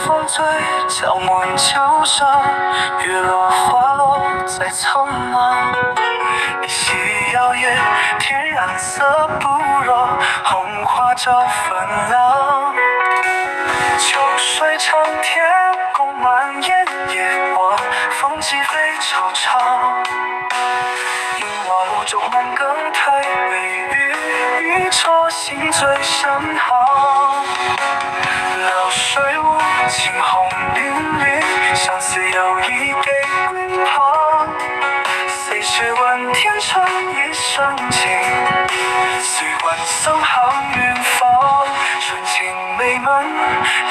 风醉，角门桥上，月落花落在苍茫。一夕摇曳，天暗色不若，红花照粉浪。秋水长天，宫满烟野望，风起飞惆怅。萤花落舟满更退，微雨戳心醉山行。流水无尽红粼粼，相思又一杯滚烫。谁学问天成一生情，随万桑行远方。纯情美门，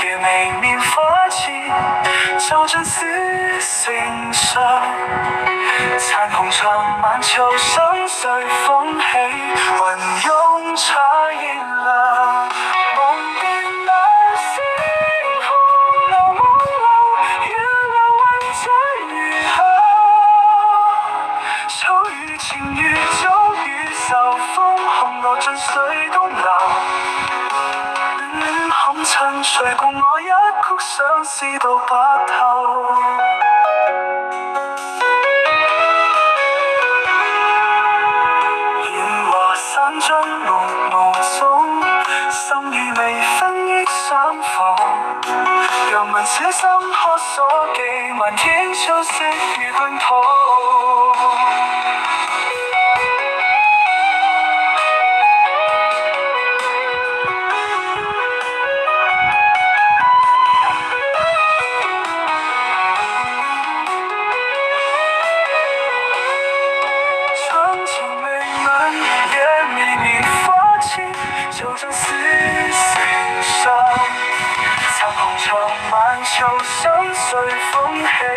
夜眉面发起，照针似心上。残红长满秋声，随风黑，闻咏茶一冷。梦边南星红楼梦楼，月亮弯在雨后。秋雨晴雨酒雨扫风，红楼枕随东老。红塵隨共我一曲相思到白頭。煙華散盡夢無蹤，心與微分憶相逢。讓問此心可所寄，漫天秋色與君同。就正似心上，残红长满秋声，随风黑，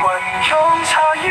闻咏茶一